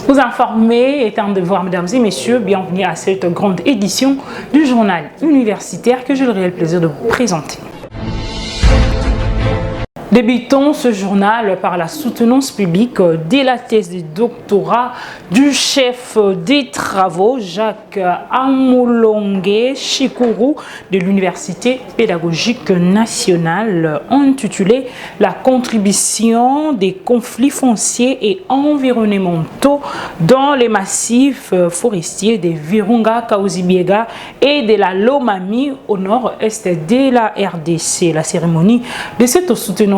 Vous informer est un devoir, mesdames et messieurs. Bienvenue à cette grande édition du journal universitaire que j'ai le réel plaisir de vous présenter. Débutons ce journal par la soutenance publique de la thèse de doctorat du chef des travaux Jacques Amulonge Chikuru de l'Université pédagogique nationale intitulée La contribution des conflits fonciers et environnementaux dans les massifs forestiers de Virunga, Kahuzi-Biega et de la Lomami au nord-est de la RDC. La cérémonie de cette soutenance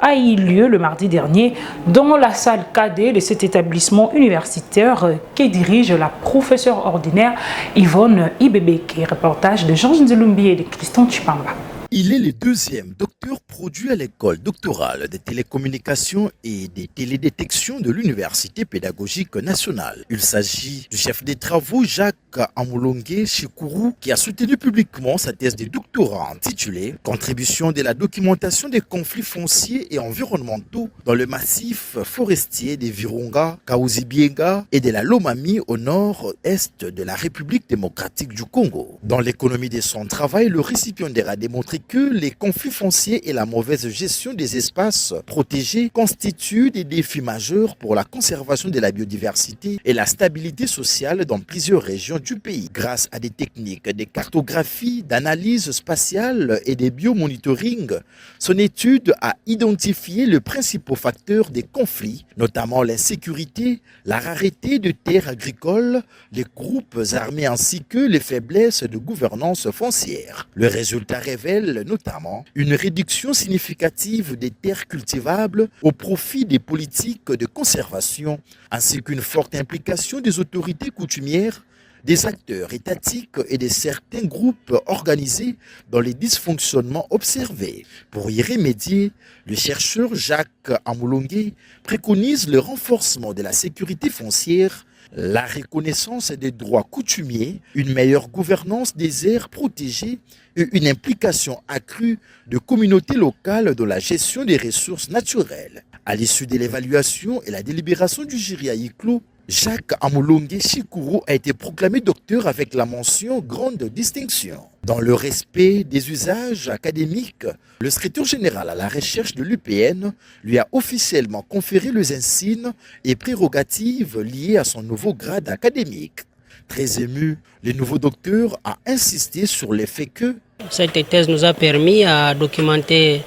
a eu lieu le mardi dernier dans la salle cadet de cet établissement universitaire que dirige la professeure ordinaire Yvonne Ibebeke. Reportage de Jean Nzulumbi et de Christian Chipamba. Il est le deuxième docteur produit à l'école doctorale des télécommunications et des télédétections de l'Université pédagogique nationale. Il s'agit du chef des travaux Jacques Amulonge Chikuru qui a soutenu publiquement sa thèse de doctorat intitulée « Contribution de la documentation des conflits fonciers et environnementaux dans le massif forestier des Virunga, Kahuzi-Biega et de la Lomami au nord-est de la République démocratique du Congo ». Dans l'économie de son travail, le récipiendaire a démontré que les conflits fonciers et la mauvaise gestion des espaces protégés constituent des défis majeurs pour la conservation de la biodiversité et la stabilité sociale dans plusieurs régions du pays. Grâce à des techniques de cartographie, d'analyse spatiale et de biomonitoring, son étude a identifié les principaux facteurs des conflits, notamment l'insécurité, la rareté de terres agricoles, les groupes armés ainsi que les faiblesses de gouvernance foncière. Le résultat révèle notamment une réduction significative des terres cultivables au profit des politiques de conservation, ainsi qu'une forte implication des autorités coutumières, des acteurs étatiques et de certains groupes organisés dans les dysfonctionnements observés. Pour y remédier, le chercheur Jacques Amulonge préconise le renforcement de la sécurité foncière, la reconnaissance des droits coutumiers, une meilleure gouvernance des aires protégées et une implication accrue de communautés locales dans la gestion des ressources naturelles. À l'issue de l'évaluation et la délibération du jury à huis clos, Jacques Amulonge Chikuru a été proclamé docteur avec la mention grande distinction. Dans le respect des usages académiques, le secrétaire général à la recherche de l'UPN lui a officiellement conféré les insignes et prérogatives liées à son nouveau grade académique. Très ému, le nouveau docteur a insisté sur le fait que cette thèse nous a permis à documenter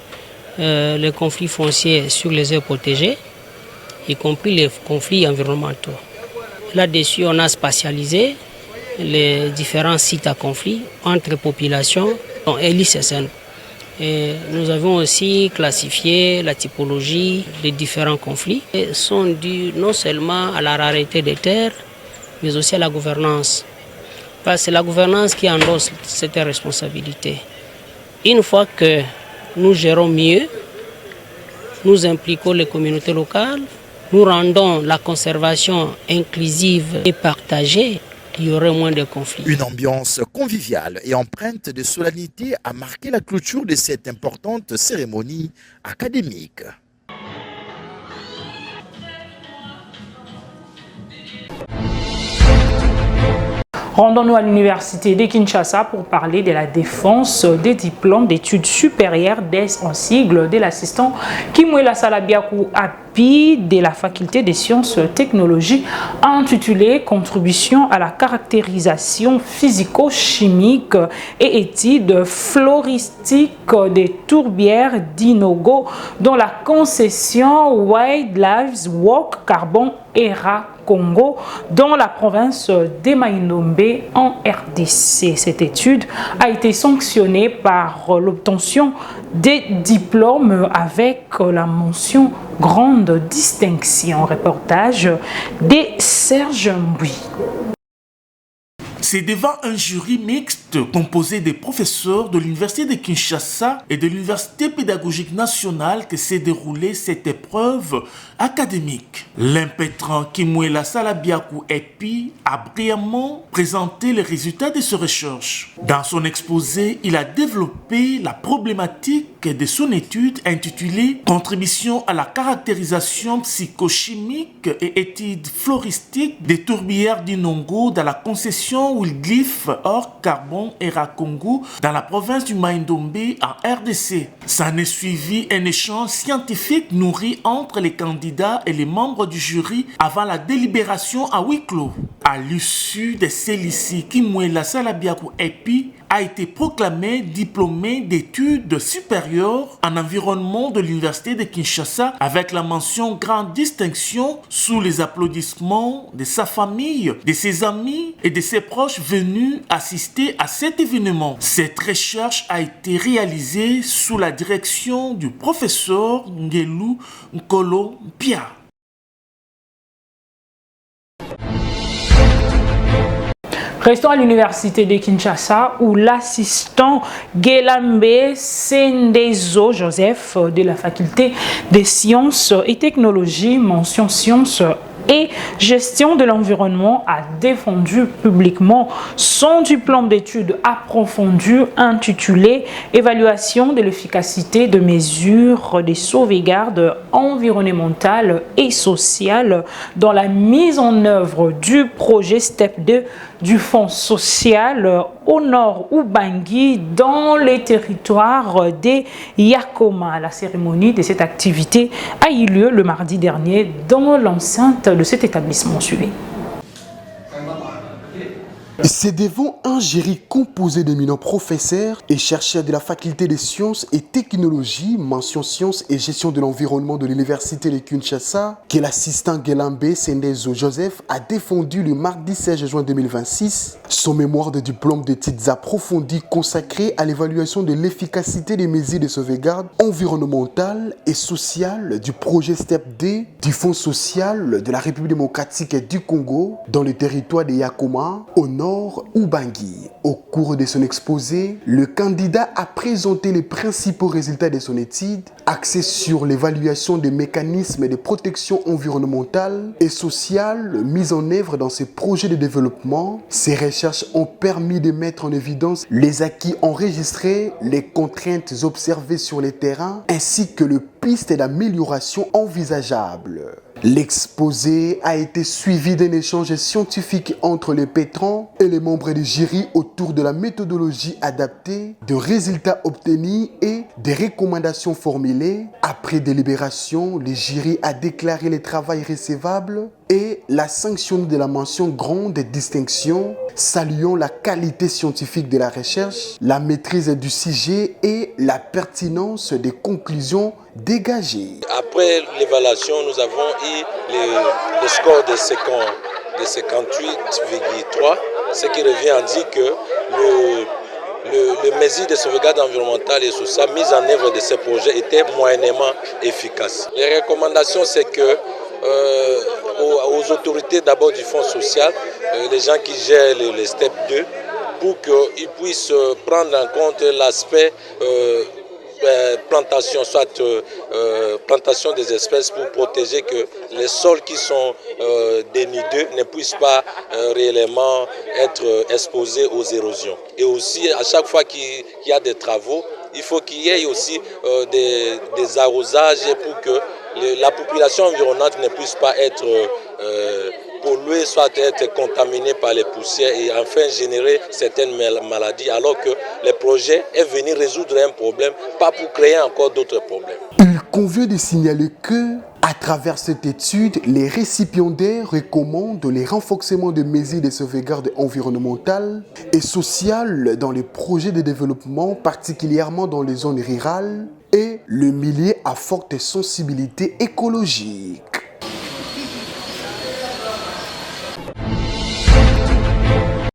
les conflits fonciers sur les aires protégées, y compris les conflits environnementaux. Là-dessus, on a spatialisé les différents sites à conflit entre populations et l'ICSN. Et nous avons aussi classifié la typologie des différents conflits. Ils sont dus non seulement à la rareté des terres, mais aussi à la gouvernance. Parce que c'est la gouvernance qui endosse cette responsabilité. Une fois que nous gérons mieux, nous impliquons les communautés locales, nous rendons la conservation inclusive et partagée, il y aurait moins de conflits. Une ambiance conviviale et empreinte de solennité a marqué la clôture de cette importante cérémonie académique. Rendons-nous à l'université de Kinshasa pour parler de la défense des diplômes d'études supérieures en sigle de l'assistant Kimwela Salabiakou Api de la faculté des sciences et technologies intitulé Contribution à la caractérisation physico-chimique et études floristiques des tourbières d'Inogo dans la concession Wildlife Walk Carbon Era Congo dans la province de Maindombe en RDC. Cette étude a été sanctionnée par l'obtention des diplômes avec la mention grande distinction. Reportage de Serge Mbui. C'est devant un jury mixte composé des professeurs de l'Université de Kinshasa et de l'Université pédagogique nationale que s'est déroulée cette épreuve académique. L'impétrant Kimwela Salabiakou Epi a brillamment présenté les résultats de ses recherches. Dans son exposé, il a développé la problématique de son étude intitulée « Contribution à la caractérisation psychochimique et études floristiques des tourbières du Nongo dans la concession Wilglyph or Carbon et Rakongo dans la province du Maïndombe en RDC ». S'en est suivi un échange scientifique nourri entre les candidats et les membres du jury avant la délibération à huis clos. À l'issue de celle-ci, Kimwela Salabiakou Epi a été proclamé diplômé d'études supérieures en environnement de l'Université de Kinshasa avec la mention grande distinction sous les applaudissements de sa famille, de ses amis et de ses proches venus assister à cet événement. Cette recherche a été réalisée sous la direction du professeur Ngelu Nkolo Pia. Restons à l'université de Kinshasa où l'assistant Gelambe Sendezo Joseph de la faculté des sciences et technologies, mention sciences et gestion de l'environnement a défendu publiquement son diplôme d'études approfondies intitulé Évaluation de l'efficacité de mesures de sauvegarde environnementale et sociale dans la mise en œuvre du projet STEP 2 du Fonds social au nord Ubangi dans les territoires des Yakoma. La cérémonie de cette activité a eu lieu le mardi dernier dans l'enceinte de cet établissement suivi. C'est devant un jury composé d'éminents professeurs et chercheurs de la faculté des sciences et technologies, mention sciences et gestion de l'environnement de l'université de Kinshasa, que l'assistant Gelambe Sendezo Joseph a défendu le mardi 16 juin 2026 son mémoire de diplôme d'études approfondies consacré à l'évaluation de l'efficacité des mesures de sauvegarde environnementale et sociale du projet STEP-D du Fonds social de la République démocratique du Congo dans le territoire des Yakoma au nord Ubangi. Au cours de son exposé, le candidat a présenté les principaux résultats de son étude axée sur l'évaluation des mécanismes de protection environnementale et sociale mis en œuvre dans ces projets de développement. Ces recherches ont permis de mettre en évidence les acquis enregistrés, les contraintes observées sur le terrain, ainsi que les pistes d'amélioration envisageables. L'exposé a été suivi d'un échange scientifique entre les pétrons et les membres du jury autour de la méthodologie adaptée, de résultats obtenus et des recommandations formulées. Après délibération, le jury a déclaré le travail recevable et l'a sanctionné de la mention grande distinction, saluant la qualité scientifique de la recherche, la maîtrise du sujet et la pertinence des conclusions dégagées. Après l'évaluation, nous avons eu le score de 58,3, ce qui revient à dire que les mesures de sauvegarde environnementale et sociale mises en œuvre de ces projets étaient moyennement efficaces. Les recommandations, c'est que aux autorités d'abord du Fonds social, les gens qui gèrent les STEP 2, pour qu'ils puissent prendre en compte l'aspect plantation, soit plantation des espèces pour protéger que les sols qui sont dénudés ne puissent pas réellement être exposés aux érosions. Et aussi, à chaque fois qu'il y a des travaux, il faut qu'il y ait aussi des arrosages pour que la population environnante ne puisse pas être polluée, soit être contaminée par les poussières et enfin générer certaines maladies, alors que le projet est venu résoudre un problème, pas pour créer encore d'autres problèmes. Il convient de signaler que, à travers cette étude, les récipiendaires recommandent le renforcement des mesures de sauvegarde environnementale et sociale dans les projets de développement, particulièrement dans les zones rurales et le milieu à forte sensibilité écologique.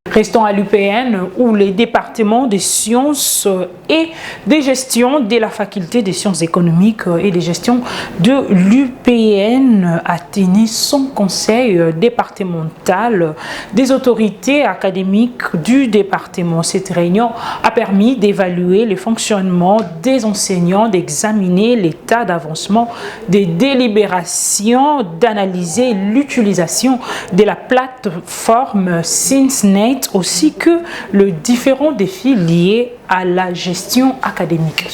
Restons à l'UPN où les départements des sciences et des gestions de la faculté des sciences économiques et des gestions de l'UPN a tenu son conseil départemental des autorités académiques du département. Cette réunion a permis d'évaluer le fonctionnement des enseignants, d'examiner l'état d'avancement des délibérations, d'analyser l'utilisation de la plateforme SINSNet aussi que les différents défis liés à la gestion académique.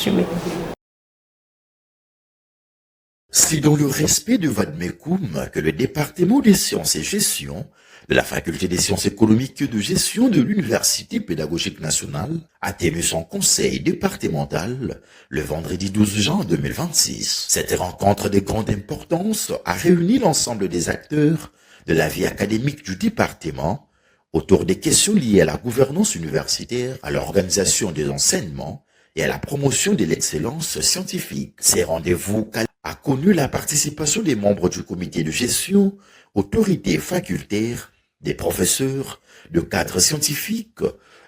C'est dans le respect de Vadmekoum que le département des sciences et gestion de la faculté des sciences économiques et de gestion de l'Université pédagogique nationale a tenu son conseil départemental le vendredi 12 juin 2026. Cette rencontre de grande importance a réuni l'ensemble des acteurs de la vie académique du département autour des questions liées à la gouvernance universitaire, à l'organisation des enseignements et à la promotion de l'excellence scientifique. Ces rendez-vous a connu la participation des membres du comité de gestion, autorités facultaires, des professeurs, de cadres scientifiques,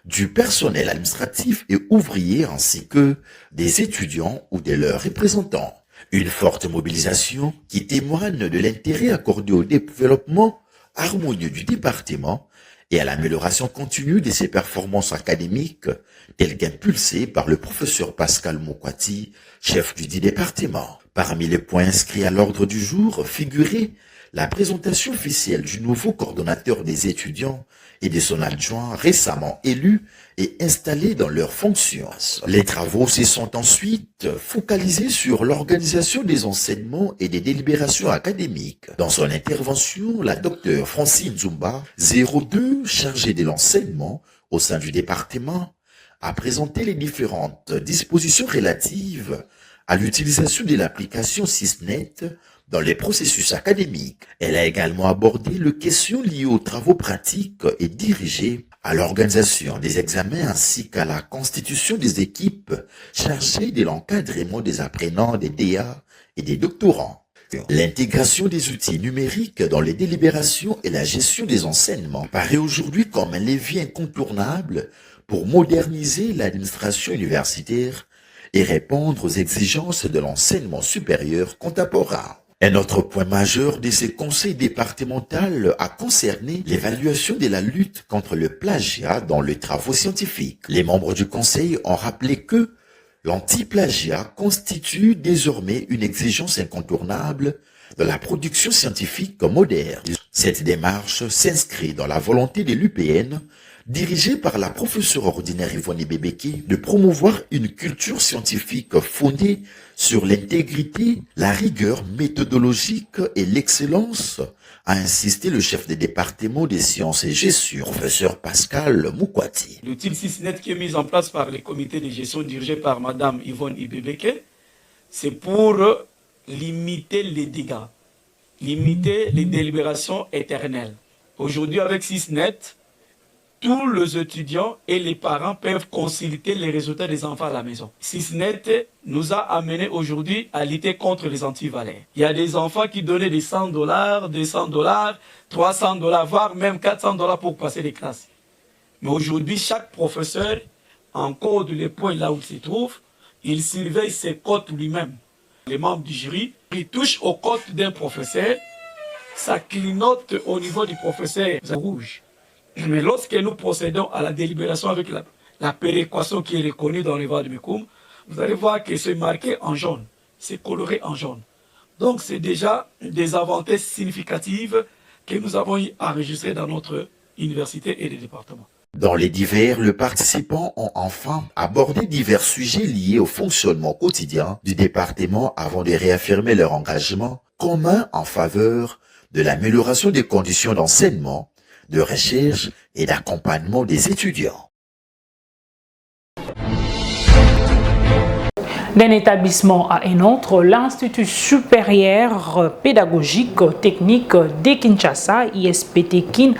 du personnel administratif et ouvrier ainsi que des étudiants ou de leurs représentants. Une forte mobilisation qui témoigne de l'intérêt accordé au développement harmonieux du département et à l'amélioration continue de ses performances académiques, telles qu'impulsées par le professeur Pascal Mokwati, chef du dit département. Parmi les points inscrits à l'ordre du jour figurait la présentation officielle du nouveau coordonnateur des étudiants et de son adjoint récemment élus et installés dans leurs fonctions. Les travaux se sont ensuite focalisés sur l'organisation des enseignements et des délibérations académiques. Dans son intervention, la docteure Francine Zumba, 02, chargée de l'enseignement au sein du département, a présenté les différentes dispositions relatives à l'utilisation de l'application SysNet dans les processus académiques. Elle a également abordé les questions liées aux travaux pratiques et dirigées à l'organisation des examens ainsi qu'à la constitution des équipes chargées de l'encadrement des apprenants, des DA et des doctorants. L'intégration des outils numériques dans les délibérations et la gestion des enseignements paraît aujourd'hui comme un levier incontournable pour moderniser l'administration universitaire et répondre aux exigences de l'enseignement supérieur contemporain. Un autre point majeur de ce conseil départemental a concerné l'évaluation de la lutte contre le plagiat dans les travaux scientifiques. Les membres du conseil ont rappelé que l'anti-plagiat constitue désormais une exigence incontournable de la production scientifique moderne. Cette démarche s'inscrit dans la volonté de l'UPN, dirigée par la professeure ordinaire Yvonne Bebeke, de promouvoir une culture scientifique fondée sur l'intégrité, la rigueur méthodologique et l'excellence, a insisté le chef des départements des sciences et gestion, professeur Pascal Mokwati. L'outil SysNet qui est mis en place par les comités de gestion dirigés par Madame Yvonne Ibebeke, c'est pour limiter les dégâts, limiter les délibérations éternelles. Aujourd'hui, avec SysNet, tous les étudiants et les parents peuvent consulter les résultats des enfants à la maison. SysNet nous a amené aujourd'hui à lutter contre les antivaleurs. Il y a des enfants qui donnaient des $100, $200, $300, voire même $400 pour passer les classes. Mais aujourd'hui, chaque professeur encode les points là où il se trouve, il surveille ses cotes lui-même. Les membres du jury, ils touchent aux cotes d'un professeur, ça clignote au niveau du professeur rouge. Mais lorsque nous procédons à la délibération avec la péréquation qui est reconnue dans les Vadmekoum, vous allez voir que c'est marqué en jaune, c'est coloré en jaune. Donc c'est déjà des avancées significatives que nous avons enregistrées dans notre université et les départements. Dans les divers, les participants ont enfin abordé divers sujets liés au fonctionnement quotidien du département avant de réaffirmer leur engagement commun en faveur de l'amélioration des conditions d'enseignement, de recherche et d'accompagnement des étudiants. D'un établissement à un autre, l'Institut supérieur pédagogique technique de Kinshasa, ISP-TEKIN,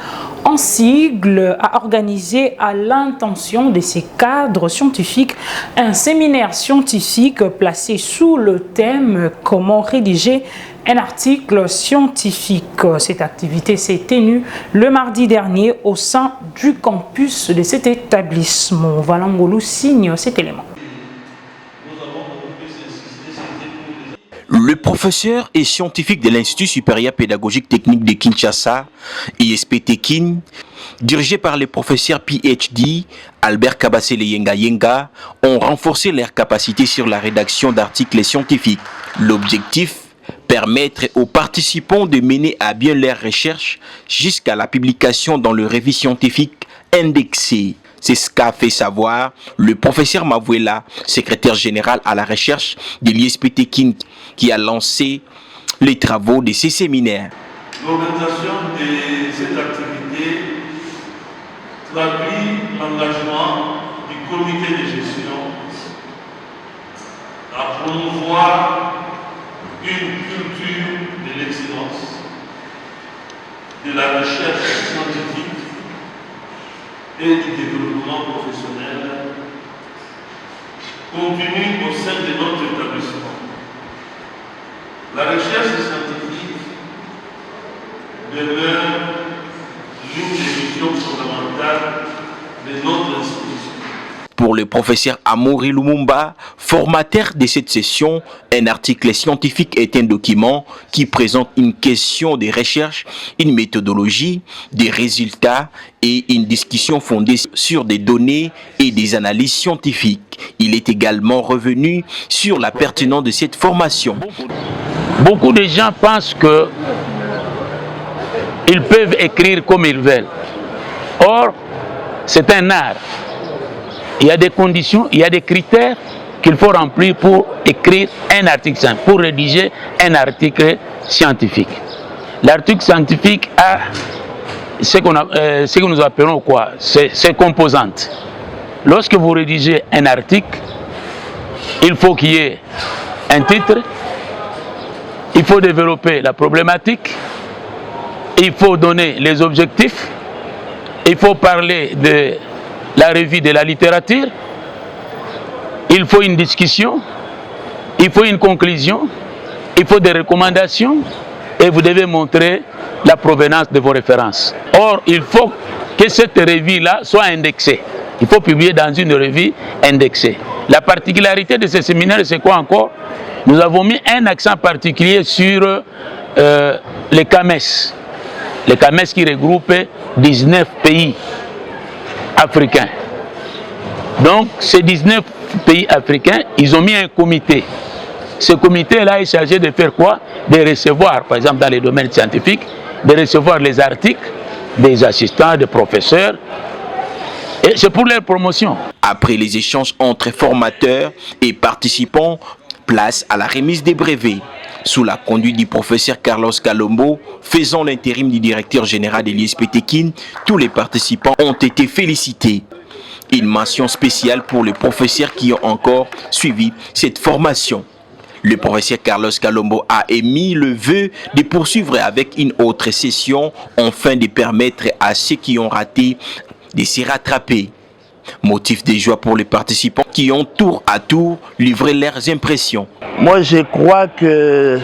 en sigle, a organisé à l'intention de ses cadres scientifiques un séminaire scientifique placé sous le thème « Comment rédiger un article scientifique ». Cette activité s'est tenue le mardi dernier au sein du campus de cet établissement. Valangolo signe cet élément. Le professeur et scientifique de l'Institut supérieur pédagogique technique de Kinshasa, ISP-TEKIN, dirigé par les professeurs PhD Albert Kabasele Yenga, ont renforcé leurs capacités sur la rédaction d'articles scientifiques. L'objectif, permettre aux participants de mener à bien leurs recherches jusqu'à la publication dans le revue scientifique indexée. C'est ce qu'a fait savoir le professeur Mavouela, secrétaire général à la recherche de l'ISPT Kin, qui a lancé les travaux de ces séminaires. L'organisation de cette activité traduit l'engagement du comité de gestion à promouvoir une culture de l'excellence, de la recherche scientifique et du développement professionnel continue au sein de notre établissement. La recherche scientifique demeure l'une des missions fondamentales de notre institution. Pour le professeur Amaury Lumumba, formateur de cette session, un article scientifique est un document qui présente une question de recherche, une méthodologie, des résultats et une discussion fondée sur des données et des analyses scientifiques. Il est également revenu sur la pertinence de cette formation. Beaucoup de gens pensent que ils peuvent écrire comme ils veulent. Or, c'est un art. Il y a des conditions, il y a des critères qu'il faut remplir pour écrire un article, pour rédiger un article scientifique. L'article scientifique a ce que nous appelons quoi? Ses composantes. Lorsque vous rédigez un article, il faut qu'il y ait un titre, il faut développer la problématique, il faut donner les objectifs, il faut parler de la revue de la littérature, il faut une discussion, il faut une conclusion, il faut des recommandations et vous devez montrer la provenance de vos références. Or, il faut que cette revue-là soit indexée. Il faut publier dans une revue indexée. La particularité de ce séminaire, c'est quoi encore? Nous avons mis un accent particulier sur les CAMES. Les CAMES qui regroupent 19 pays africains. Donc, ces 19 pays africains, ils ont mis un comité. Ce comité-là est chargé de faire quoi? De recevoir, par exemple dans les domaines scientifiques, de recevoir les articles des assistants, des professeurs. Et c'est pour leur promotion. Après les échanges entre formateurs et participants, place à la remise des brevets. Sous la conduite du professeur Carlos Calombo, faisant l'intérim du directeur général de l'ISPT Kin, tous les participants ont été félicités. Une mention spéciale pour les professeurs qui ont encore suivi cette formation. Le professeur Carlos Calombo a émis le vœu de poursuivre avec une autre session afin de permettre à ceux qui ont raté de s'y rattraper. Motif de joie pour les participants qui ont tour à tour livré leurs impressions. Moi, je crois que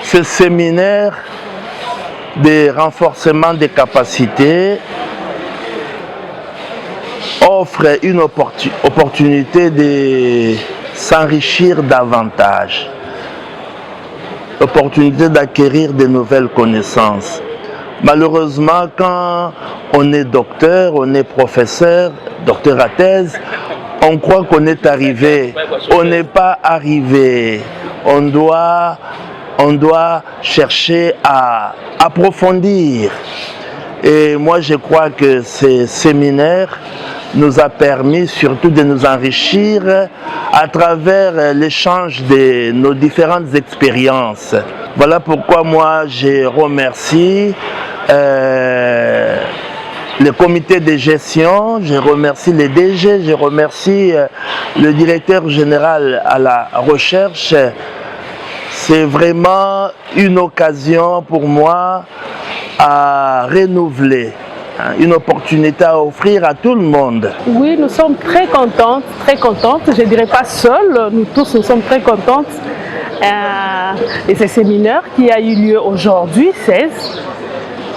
ce séminaire de renforcement des capacités offre une opportunité de s'enrichir davantage, l'opportunité d'acquérir de nouvelles connaissances. Malheureusement, quand on est docteur, on est professeur, docteur à thèse, on croit qu'on est arrivé. On n'est pas arrivé. On doit chercher à approfondir. Et moi, je crois que ces séminaires nous a permis surtout de nous enrichir à travers l'échange de nos différentes expériences. Voilà pourquoi moi, je remercie le comité de gestion, je remercie les DG, je remercie le directeur général à la recherche. C'est vraiment une occasion pour moi à renouveler, une opportunité à offrir à tout le monde. Oui, nous sommes très contentes, je ne dirais pas seules, nous tous nous sommes très contentes de ce séminaire qui a eu lieu aujourd'hui, 16,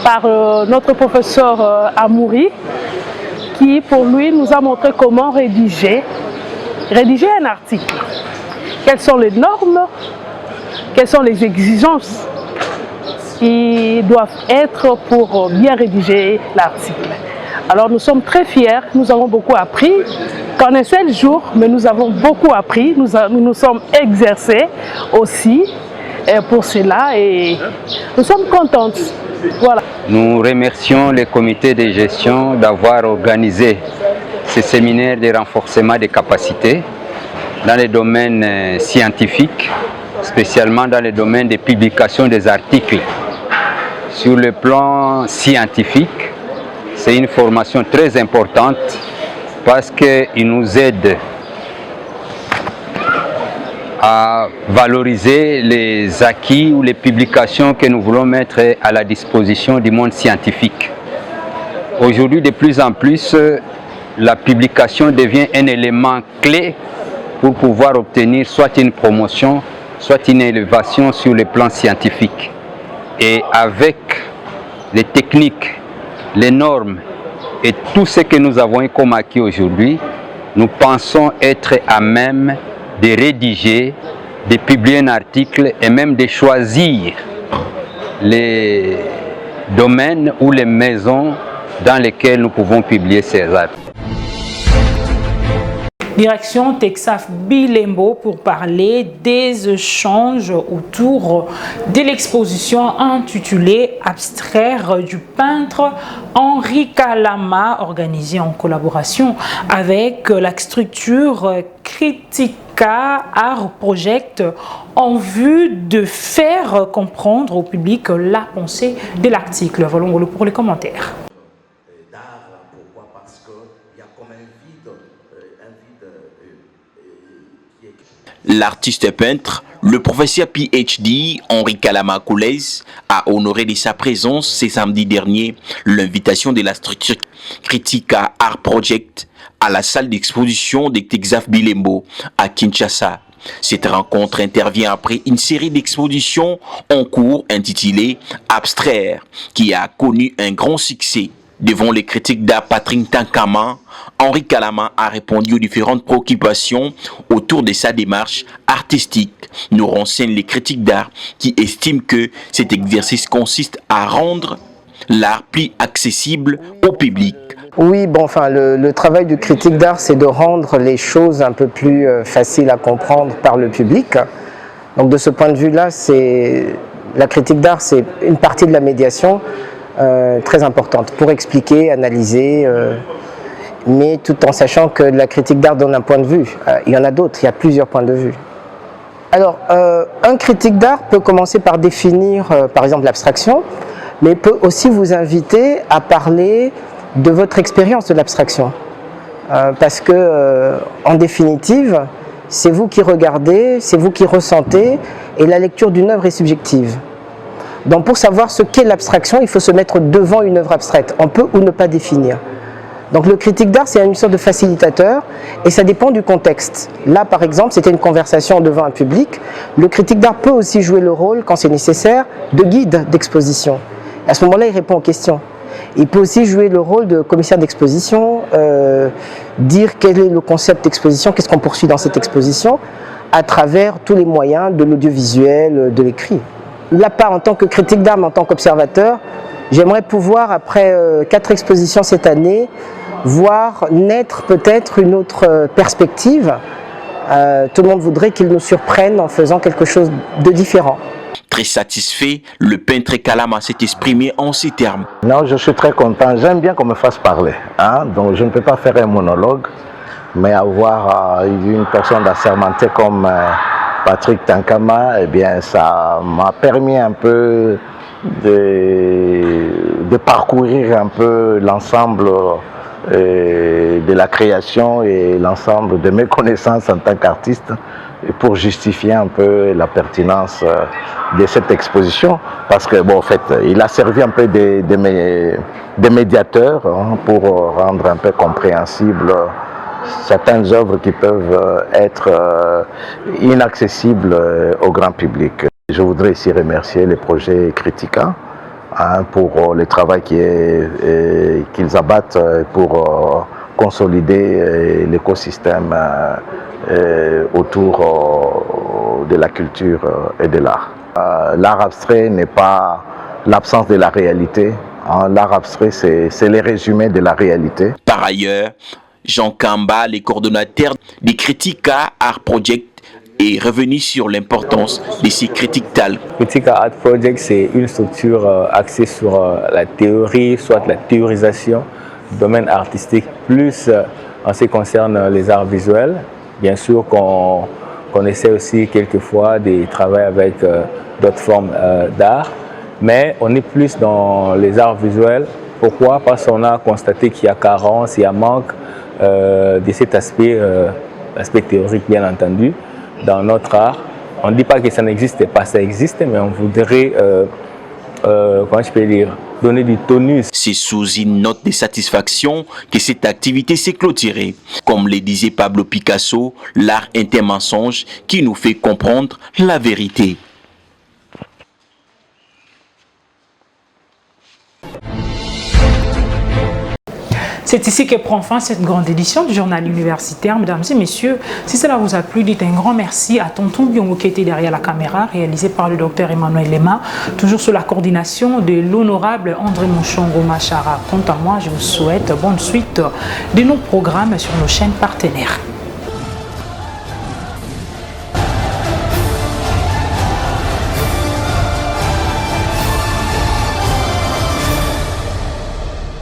par notre professeur Amaury, qui pour lui nous a montré comment rédiger un article. Quelles sont les normes, quelles sont les exigences qui doivent être pour bien rédiger l'article. Alors nous sommes très fiers, nous avons beaucoup appris. Qu'en un seul jour, mais nous avons beaucoup appris, nous nous sommes exercés aussi pour cela et nous sommes contentes. Voilà. Nous remercions le comité de gestion d'avoir organisé ces séminaires de renforcement des capacités dans les domaines scientifiques, spécialement dans le domaine des publications des articles. Sur le plan scientifique, c'est une formation très importante parce qu'il nous aide à valoriser les acquis ou les publications que nous voulons mettre à la disposition du monde scientifique. Aujourd'hui, de plus en plus, la publication devient un élément clé pour pouvoir obtenir soit une promotion, soit une élévation sur le plan scientifique. Et avec les techniques, les normes et tout ce que nous avons comme acquis aujourd'hui, nous pensons être à même de rédiger, de publier un article et même de choisir les domaines ou les maisons dans lesquelles nous pouvons publier ces articles. Direction Texaf Bilembo pour parler des échanges autour de l'exposition intitulée Abstraire du peintre Henri Kalama, organisée en collaboration avec la structure Critica Art Project en vue de faire comprendre au public la pensée de l'article. Voilà pour les commentaires. L'artiste peintre, le professeur PhD Henri Kalama Koulez, a honoré de sa présence ce samedi dernier l'invitation de la structure Critica Art Project à la salle d'exposition de Texaf Bilembo à Kinshasa. Cette rencontre intervient après une série d'expositions en cours intitulée Abstraire, qui a connu un grand succès. Devant les critiques d'art Patrick Tankama, Henri Kalama a répondu aux différentes préoccupations autour de sa démarche artistique. Nous renseignent les critiques d'art qui estiment que cet exercice consiste à rendre l'art plus accessible au public. Oui, bon, enfin, le travail du critique d'art, c'est de rendre les choses un peu plus faciles à comprendre par le public. Donc de ce point de vue-là, la critique d'art, c'est une partie de la médiation très importante pour expliquer, analyser, mais tout en sachant que la critique d'art donne un point de vue. Il y en a d'autres, il y a plusieurs points de vue. Alors, un critique d'art peut commencer par définir, par exemple, l'abstraction, mais peut aussi vous inviter à parler de votre expérience de l'abstraction. Parce que, en définitive, c'est vous qui regardez, c'est vous qui ressentez, et la lecture d'une œuvre est subjective. Donc pour savoir ce qu'est l'abstraction, il faut se mettre devant une œuvre abstraite. On peut ou ne pas définir. Donc le critique d'art, c'est une sorte de facilitateur et ça dépend du contexte. Là, par exemple, c'était une conversation devant un public. Le critique d'art peut aussi jouer le rôle, quand c'est nécessaire, de guide d'exposition. À ce moment-là, il répond aux questions. Il peut aussi jouer le rôle de commissaire d'exposition, dire quel est le concept d'exposition, qu'est-ce qu'on poursuit dans cette exposition, à travers tous les moyens de l'audiovisuel, de l'écrit. Là, pas en tant que critique d'art, mais en tant qu'observateur, j'aimerais pouvoir, après 4 expositions cette année, voir naître peut-être une autre perspective. Tout le monde voudrait qu'il nous surprenne en faisant quelque chose de différent. Très satisfait, le peintre Kalama s'est exprimé en ces termes. Non, je suis très content. J'aime bien qu'on me fasse parler. Donc je ne peux pas faire un monologue, mais avoir une personne assermentée comme Patrick Tankama, eh bien, ça m'a permis un peu de parcourir un peu l'ensemble de la création et l'ensemble de mes connaissances en tant qu'artiste pour justifier un peu la pertinence de cette exposition, parce que bon, en fait, il a servi un peu de médiateur pour rendre un peu compréhensible certaines œuvres qui peuvent être inaccessibles au grand public. Je voudrais ici remercier les projets Critica pour le travail qu'ils abattent pour consolider l'écosystème autour de la culture et de l'art. L'art abstrait n'est pas l'absence de la réalité. L'art abstrait, c'est les résumés de la réalité. Par ailleurs, Jean Kamba, le coordonnateur des Critica Art Project, est revenu sur l'importance de ces critiques tales. Critica Art Project, c'est une structure axée sur la théorie, soit la théorisation du domaine artistique, plus en ce qui concerne les arts visuels. Bien sûr qu'on essaie aussi quelquefois de travailler avec d'autres formes d'art, mais on est plus dans les arts visuels. Pourquoi? Parce qu'on a constaté qu'il y a carence, il y a manque de cet aspect, l'aspect théorique bien entendu, dans notre art. On ne dit pas que ça n'existe pas, ça existe, mais on voudrait, comment je peux dire, donner du tonus. C'est sous une note de satisfaction que cette activité s'est clôturée. Comme le disait Pablo Picasso, l'art est un mensonge qui nous fait comprendre la vérité. C'est ici que prend fin cette grande édition du journal universitaire. Mesdames et messieurs, si cela vous a plu, dites un grand merci à Tonton Biongo qui était derrière la caméra, réalisé par le docteur Emmanuel Lema, toujours sous la coordination de l'honorable André Mouchongo Machara. Quant à moi, je vous souhaite bonne suite de nos programmes sur nos chaînes partenaires.